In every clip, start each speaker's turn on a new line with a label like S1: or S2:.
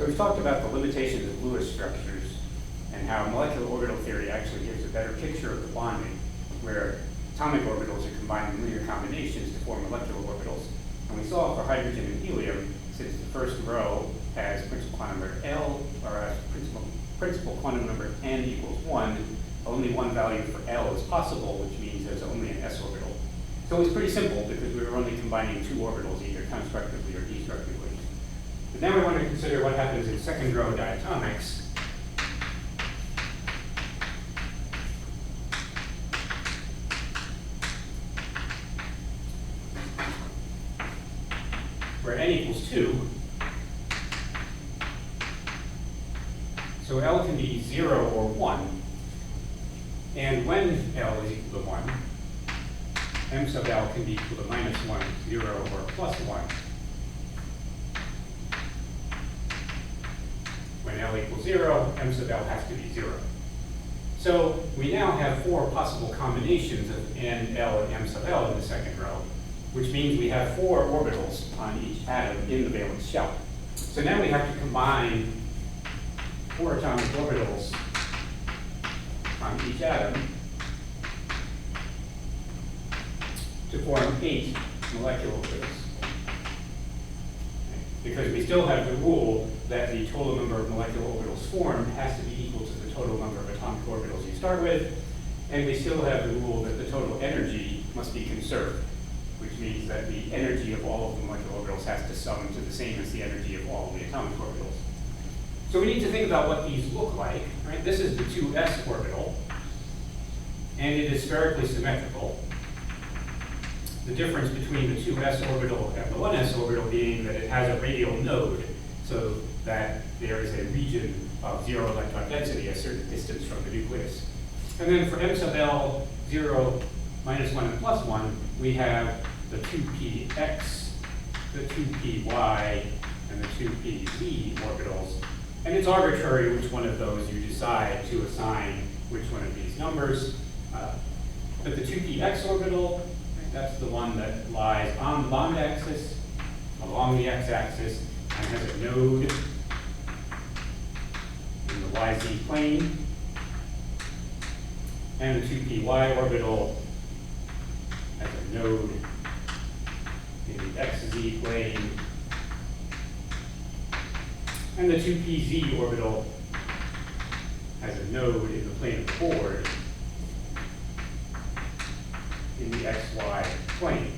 S1: So we've talked about the limitations of Lewis structures and how molecular orbital theory actually gives a better picture of the bonding, where atomic orbitals are combined in linear combinations to form molecular orbitals. And we saw for hydrogen and helium, since the first row has principal quantum number L, or has principal quantum number n equals 1, only one value for L is possible, which means there's only an s orbital. So it's pretty simple because we were only combining two orbitals, either constructively or destructively. But now we want to consider what happens in second row diatomics. Where n equals 2. So L can be 0 or 1. And when L is equal to 1, m sub L can be equal to -1, 0, or +1. When L equals 0, m sub L has to be 0. So we now have four possible combinations of n, L, and m sub L in the second row, which means we have four orbitals on each atom in the valence shell. So now we have to combine four atomic orbitals on each atom to form 8 molecular orbitals. Because we still have the rule that the total number of molecular orbitals formed has to be equal to the total number of atomic orbitals you start with, and we still have the rule that the total energy must be conserved, which means that the energy of all of the molecular orbitals has to sum to the same as the energy of all of the atomic orbitals. So we need to think about what these look like. Right? This is the 2s orbital, and it is spherically symmetrical. The difference between the 2s orbital and the 1s orbital being that it has a radial node, so that there is a region of 0 electron density a certain distance from the nucleus. And then for m sub L, 0, -1, and +1, we have the 2px, the 2py, and the 2pz orbitals. And it's arbitrary which one of those you decide to assign which one of these numbers. But the 2px orbital, that's the one that lies on the bond axis, along the x-axis, and has a node in the yz plane. And the 2py orbital has a node in the xz plane. And the 2pz orbital has a node in the plane of the board in the xy plane.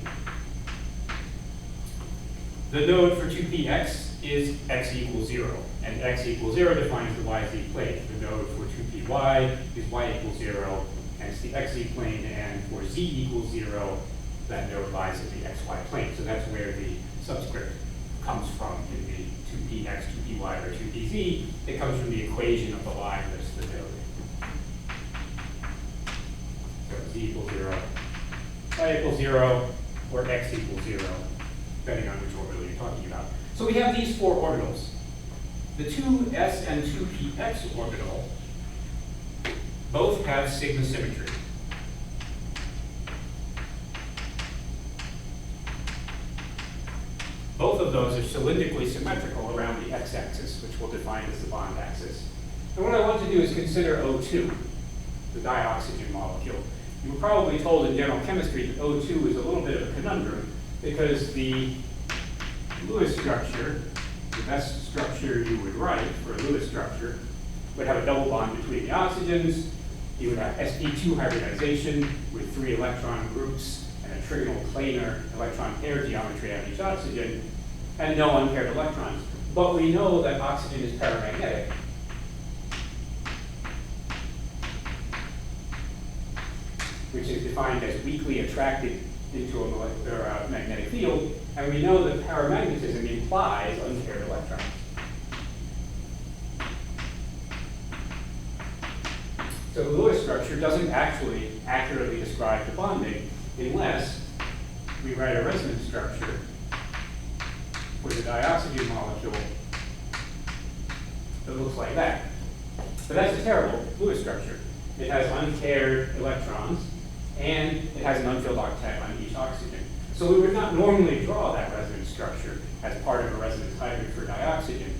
S1: The node for 2px is x equals 0, and x equals 0 defines the yz plane. The node for 2py is y equals 0, and it's the xz plane, and for z equals 0, that node lies in the xy plane. So that's where the subscript comes from in the 2px, 2py, or 2pz. It comes from the equation of the line that's the node. So z equals 0, y equals 0, or x equals 0, depending on which orbital you're talking about. So we have these four orbitals. The 2s and 2px orbital both have sigma symmetry. Both of those are cylindrically symmetrical around the x-axis, which we'll define as the bond axis. And what I want to do is consider O2, the dioxygen molecule. You were probably told in general chemistry that O2 is a little bit of a conundrum because the Lewis structure, the best structure you would write for a Lewis structure, would have a double bond between the oxygens. You would have sp2 hybridization with 3 electron groups and a trigonal planar electron pair geometry on each oxygen, and no unpaired electrons. But we know that oxygen is paramagnetic. Which is defined as weakly attracted into a magnetic field, and we know that paramagnetism implies unpaired electrons. So the Lewis structure doesn't actually accurately describe the bonding unless we write a resonance structure for the dioxygen molecule that looks like that. But that's a terrible Lewis structure. It has unpaired electrons, and it has an unfilled octet on each oxygen. So we would not normally draw that resonance structure as part of a resonance hybrid for dioxygen.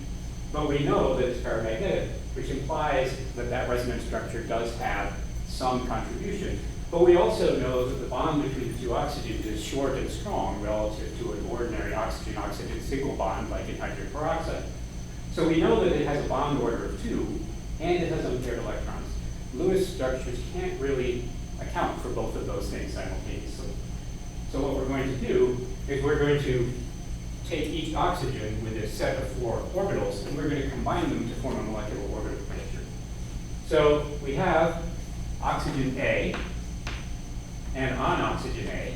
S1: But we know that it's paramagnetic, which implies that that resonance structure does have some contribution. But we also know that the bond between the two oxygens is short and strong relative to an ordinary oxygen-oxygen single bond like in hydrogen peroxide. So we know that it has a bond order of 2, and it has unpaired electrons. Lewis structures can't really account for both of those things simultaneously. So what we're going to do is we're going to take each oxygen with a set of 4 orbitals, and we're going to combine them to form a molecular orbital picture. So we have oxygen A, and on oxygen A,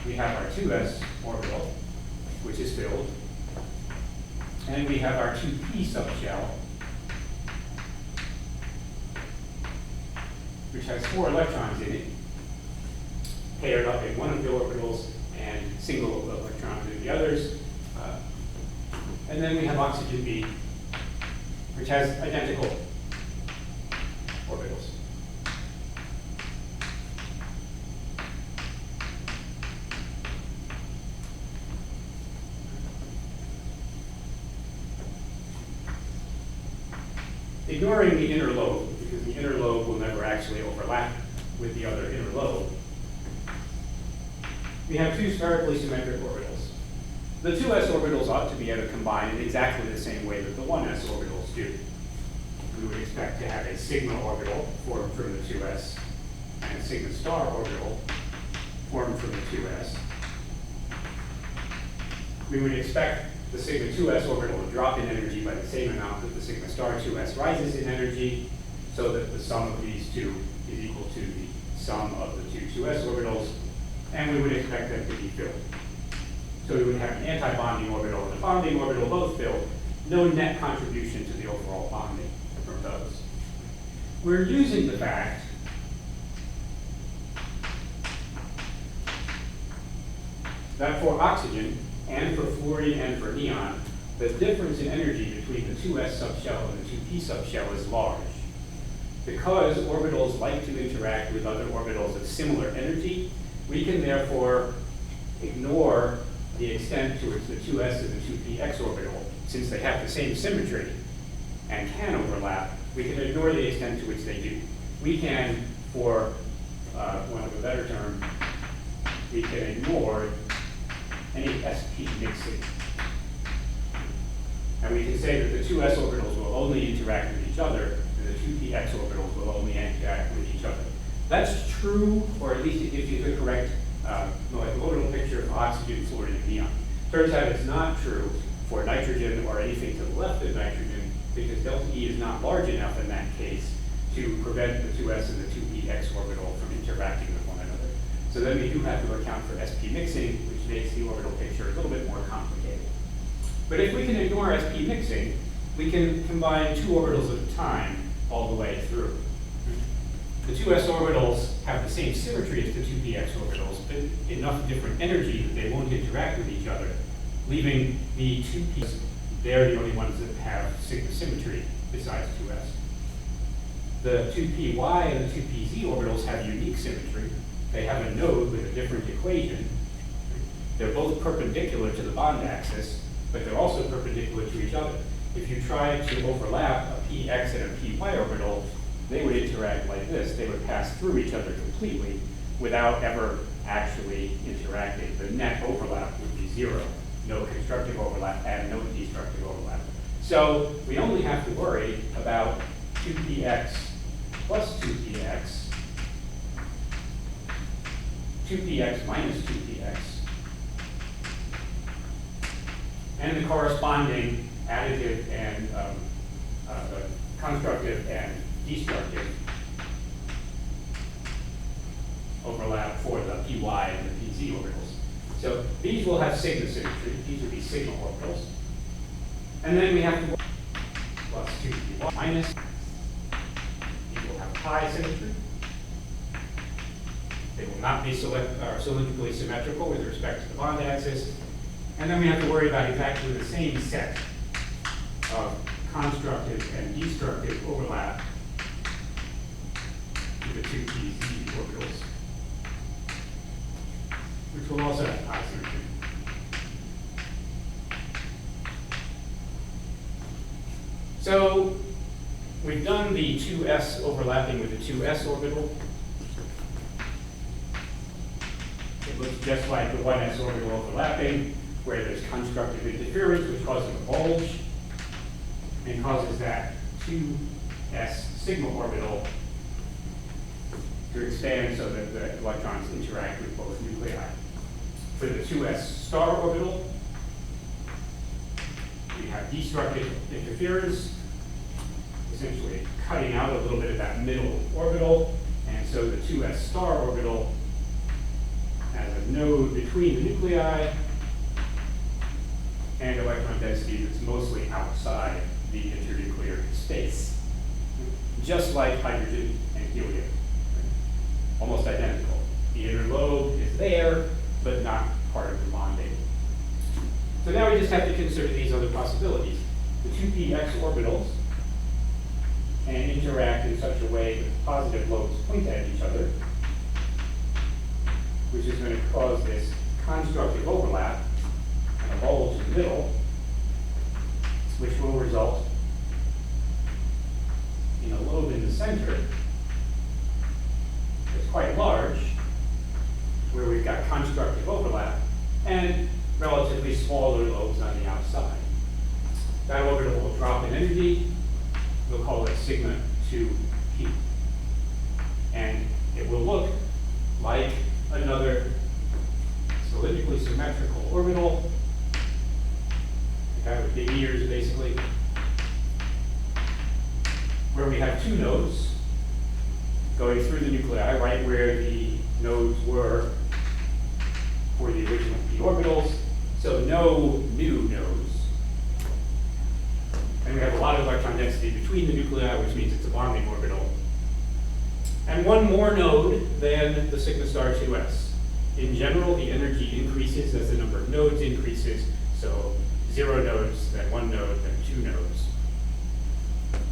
S1: we have our 2s orbital, which is filled, and we have our 2p subshell, which has 4 electrons in it, paired up in one of the orbitals and single electrons in the others. And then we have oxygen B, which has identical orbitals. Ignoring the inner lobe, because the inner lobe will never actually overlap with the other inner lobe, we have 2 spherically symmetric orbitals. The 2s orbitals ought to be able to combine in exactly the same way that the 1s orbitals do. We would expect to have a sigma orbital formed from the 2s and a sigma star orbital formed from the 2s. We would expect the sigma 2s orbital to drop in energy by the same amount that the sigma star 2s rises in energy, so that the sum of these two is equal to the sum of the 2 2s orbitals, and we would expect them to be filled. So we would have an anti-bonding orbital and a bonding orbital both filled, no net contribution to the overall bonding from those. We're using the fact that for oxygen, and for fluorine and for neon, the difference in energy between the 2s subshell and the 2p subshell is large. Because orbitals like to interact with other orbitals of similar energy, we can therefore ignore the extent to which the 2s and the 2px orbital, since they have the same symmetry and can overlap, we can ignore the extent to which they do. We can, for want of a better term, we can ignore any sp mixing. And we can say that the 2s orbitals will only interact with each other, and the 2px orbitals will only interact with each other. That's true, or at least it gives you the correct molecular orbital picture of oxygen, fluorine, and neon. Turns out it's not true for nitrogen or anything to the left of nitrogen, because delta E is not large enough in that case to prevent the 2s and the 2px orbital from interacting with one another. So then we do have to account for sp mixing, which makes the orbital picture a little bit more complicated. But if we can ignore sp mixing, we can combine 2 orbitals at a time all the way through. The 2s orbitals have the same symmetry as the 2px orbitals, but enough different energy that they won't interact with each other, leaving the 2p's, they're the only ones that have sigma symmetry besides 2s. The 2py and the 2pz orbitals have unique symmetry. They have a node with a different equation. They're both perpendicular to the bond axis, but they're also perpendicular to each other. If you try to overlap a px and a py orbital, they would interact like this. They would pass through each other completely without ever actually interacting. The net overlap would be 0. No constructive overlap and no destructive overlap. So we only have to worry about 2px plus 2px, 2px minus 2px, and the corresponding additive and constructive and destructive overlap for the py and the pz orbitals. So these will have sigma symmetry. These will be sigma orbitals. And then we have to plus 2py minus. These will have pi symmetry. They will not be cylindrically symmetrical with respect to the bond axis. And then we have to worry about exactly the same set of constructive and destructive overlap with the 2pz orbitals, which will also have pi symmetry. So we've done the 2s overlapping with the 2s orbital. It looks just like the 1s orbital overlapping, where there's constructive interference, which causes a bulge, and causes that 2s sigma orbital to expand so that the electrons interact with both nuclei. For the 2s star orbital, we have destructive interference, essentially cutting out a little bit of that middle orbital, and so the 2s star orbital has a node between the nuclei and electron density that's mostly outside the internuclear space, just like hydrogen and helium, almost identical. The inner lobe is there, but not part of the bonding. So now we just have to consider these other possibilities. The 2px orbitals and interact in such a way that positive lobes point at each other, which is going to cause this constructive overlap and a bulge in the middle, which will result in a lobe in the center that's quite large, where we've got constructive overlap, and relatively smaller lobes on the outside. That orbital will drop in energy. We'll call it sigma 2p. And it will look like another cylindrically symmetrical orbital, the guy with big ears basically, where we have two nodes going through the nuclei, right where the nodes were for the original p orbitals, so no new nodes. And we have a lot of electron density between the nuclei, which means it's a bonding orbital. And one more node than the sigma star 2s. In general, the energy increases as the number of nodes increases, so 0 nodes, then 1 node, then 2 nodes.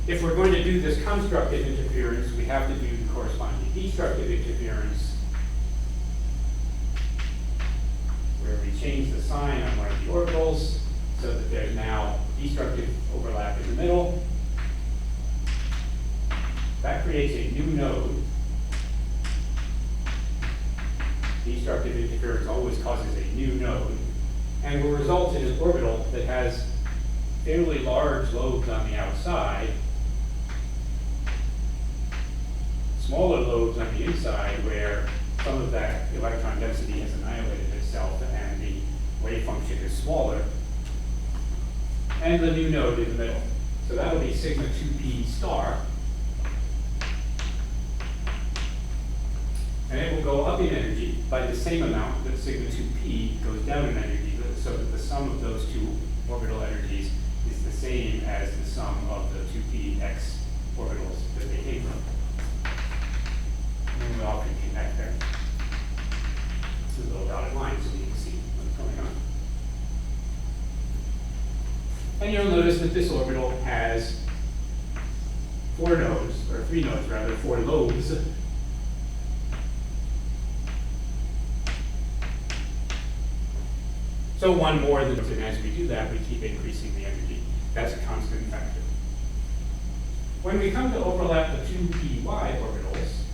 S1: If we're going to do this constructive interference, we have to do the corresponding destructive interference, where we change the sign on one of the orbitals so that there's now destructive overlap in the middle. That creates a new node. Destructive interference always causes a new node, and will result in an orbital that has fairly large lobes on the outside, smaller lobes on the inside where some of that electron density has annihilated itself and the wave function is smaller, and the new node in the middle. So that will be sigma 2p star. And it will go up in energy by the same amount that sigma 2p goes down in energy, so that the sum of those two orbital energies is the same as the sum of the 2px orbitals that they came from. And we all can connect there to the little dotted line so you can see what's going on. And you'll notice that this orbital has 4 nodes, or 3 nodes rather, 4 lobes. So one more than, and as we do that, we keep increasing the energy. That's a constant factor. When we come to overlap the 2py orbitals,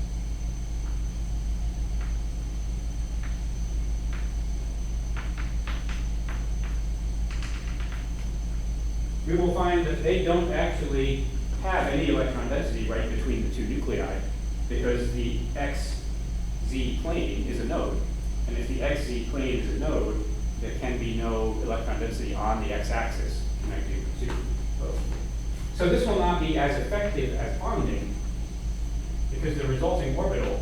S1: we will find that they don't actually have any electron density right between the two nuclei, because the xz plane is a node. And if the xz plane is a node, there can be no electron density on the x-axis connecting the two. So this will not be as effective as bonding, because the resulting orbital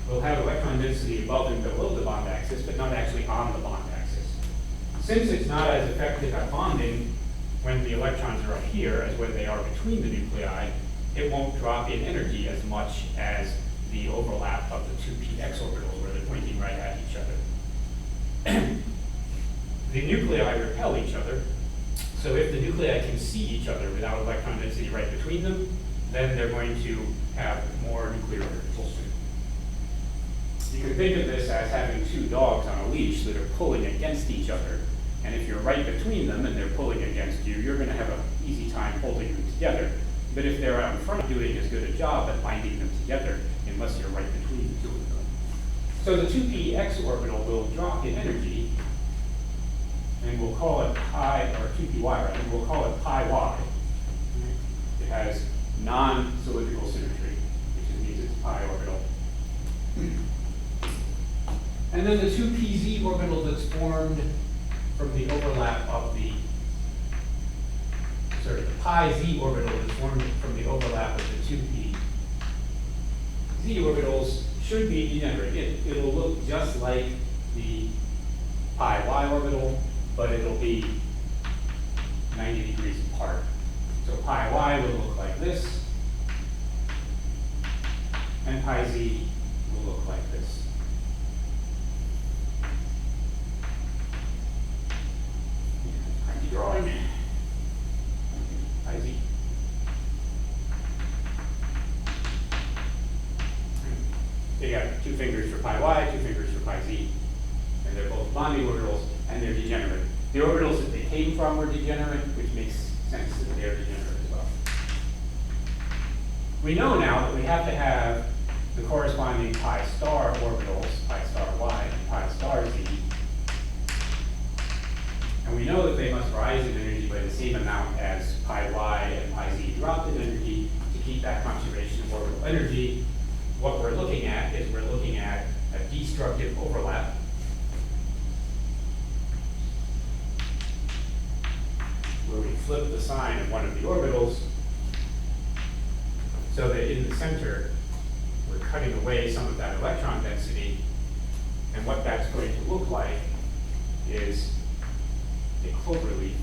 S1: will have electron density above and below the bond axis, but not actually on the bond axis. Since it's not as effective at bonding when the electrons are up here as when they are between the nuclei, it won't drop in energy as much as the overlap of the 2px orbitals where they're pointing right at each other. The nuclei repel each other, so if the nuclei can see each other without electron density right between them, then they're going to have more nuclear repulsion. You can think of this as having 2 dogs on a leash that are pulling against each other, And if you're right between them and they're pulling against you, you're going to have an easy time holding them together. But if they're out in front, doing as good a job at binding them together, unless you're right between the two of them. So the 2px orbital will drop in energy, and we'll call it pi, or 2py rather, we'll call it pi y. It has non-cylindrical symmetry, which means it's pi orbital. And then the 2pz orbital that's formed from the overlap of the pi z orbital is formed from the overlap of the 2p z orbitals should be degenerate. It'll look just like the pi y orbital, but it'll be 90 degrees apart. So pi y will look like this, and pi z will look like this. Tiny drawing. Pi z. You got 2 fingers for pi y, 2 fingers for pi z, and they're both bonding orbitals, and they're degenerate. The orbitals that they came from were degenerate, which makes sense that they're degenerate as well. We know now that we have to have the corresponding pi star orbitals, pi star y and pi star z, and we know that they must rise in energy by the same amount as pi y and pi z drop in energy to keep that conservation of orbital energy. What we're looking at is we're looking at a destructive overlap. Where we flip the sign of one of the orbitals so that in the center we're cutting away some of that electron density, and what that's going to look like is a cloverleaf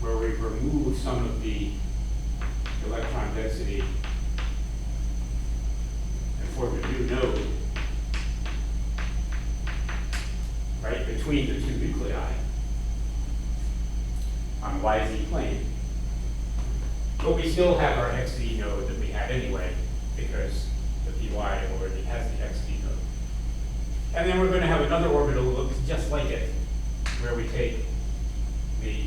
S1: where we remove some of the electron density and form a new node right between the 2 nuclei on YZ plane. But we still have our XZ node that we had anyway, because the PY already has the XZ node. And then we're going to have another orbital that looks just like it, where we take the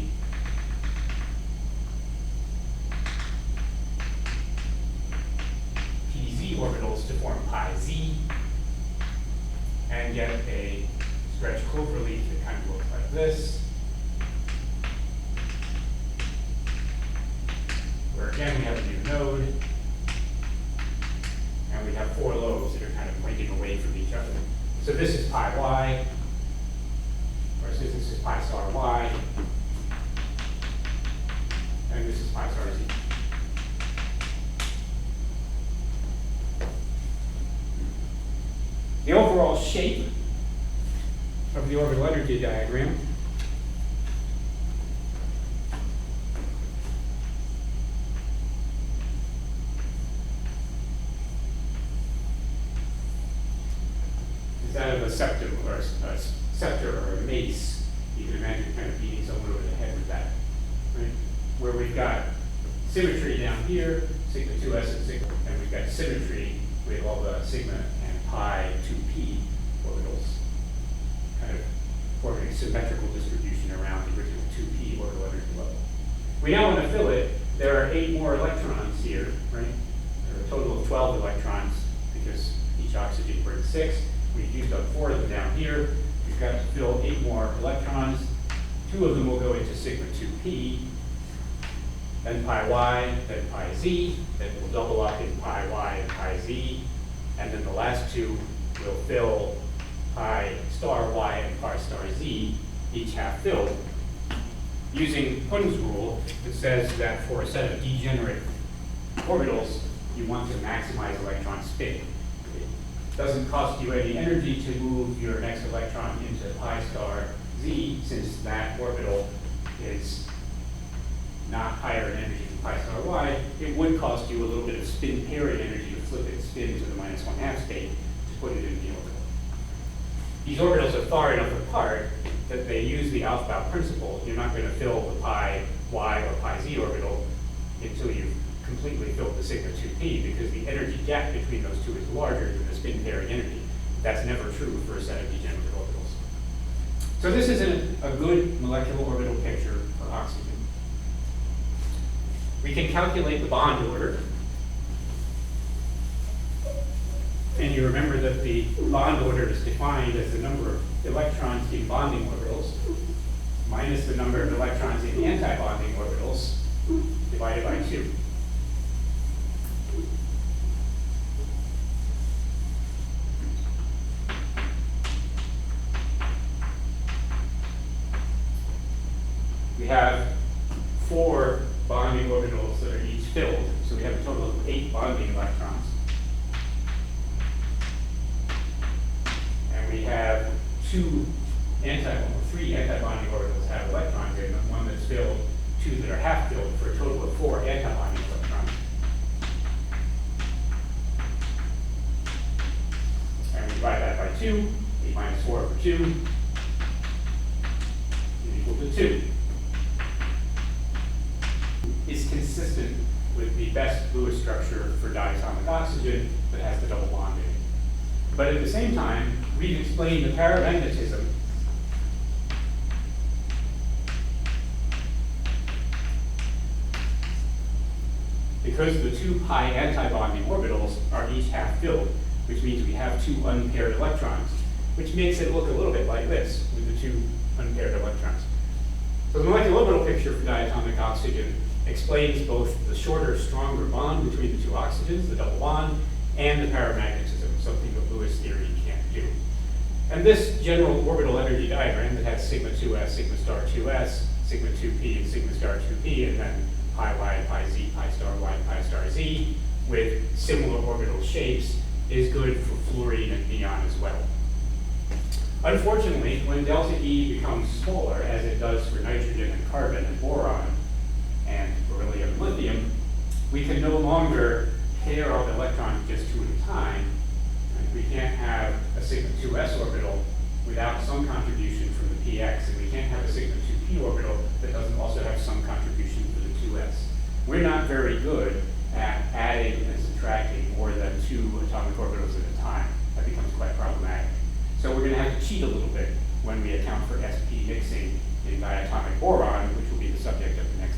S1: PZ orbitals to form pi z, and get a stretch cloverleaf that kind of looks like this. Where again we have a new node, and we have 4 lobes that are kind of pointing away from each other. So this is pi y, or this is pi star y, and this is pi star z. The overall shape of the orbital energy diagram that of a septum or a scepter or a mace. You can imagine kind of beating someone over the head with that, right? Where we've got symmetry down here, sigma 2s and sigma, and we've got symmetry with all the sigma and pi 2p orbitals, kind of forming a symmetrical distribution around the original 2p orbital energy level. We now want to fill it. There are 8 more electrons here, right? There are a total of 12 electrons because each oxygen brings 6. We've used up 4 of them down here. We've got to fill 8 more electrons. 2 of them will go into sigma 2p, then pi y, then pi z, then we'll double up in pi y and pi z, and then the last 2 will fill pi star y and pi star z, each half filled, using Hund's rule that says that for a set of degenerate orbitals, you want to maximize electron spin. Doesn't cost you any energy to move your next electron into pi star z, since that orbital is not higher in energy than pi star y. It would cost you a little bit of spin pairing energy to flip its spin to the -1/2 state to put it in the orbital. These orbitals are far enough apart that they use the Aufbau principle. You're not going to fill the pi y or pi z orbital until you've completely filled the sigma 2p, because the energy gap between those two is larger than the spin pairing energy. That's never true for a set of degenerate orbitals. So this is a good molecular orbital picture for oxygen. We can calculate the bond order. And you remember that the bond order is defined as the number of electrons in bonding orbitals minus the number of electrons in anti-bonding orbitals divided by 2. We have 4 bonding orbitals that are each filled, so we have a total of 8 bonding electrons. And we have 3 anti-bonding orbitals have electrons in them, 1 that's filled, 2 that are half filled, for a total of 4 anti-bonding electrons. And we divide that by 2, 8 minus 4 over 2 is equal to 2. Is consistent with the best Lewis structure for diatomic oxygen that has the double bond in it. But at the same time, we've explained the paramagnetism because the 2 pi anti-bonding orbitals are each half filled, which means we have 2 unpaired electrons, which makes it look a little bit like this with the 2 unpaired electrons. So the molecular orbital picture for diatomic oxygen explains both the shorter, stronger bond between the 2 oxygens, the double bond, and the paramagnetism, something that Lewis theory can't do. And this general orbital energy diagram that has sigma 2s, sigma star 2s, sigma 2p, and sigma star 2p, and then pi y, pi z, pi star y, pi star z, with similar orbital shapes, is good for fluorine and neon as well. Unfortunately, when delta E becomes smaller, as it does for nitrogen and carbon and boron, and beryllium and lithium, we can no longer pair our electrons just 2 at a time. And we can't have a sigma 2s orbital without some contribution from the px, and we can't have a sigma 2p orbital that doesn't also have some contribution for the 2s. We're not very good at adding and subtracting more than 2 atomic orbitals at a time. That becomes quite problematic. So we're going to have to cheat a little bit when we account for sp mixing in diatomic boron.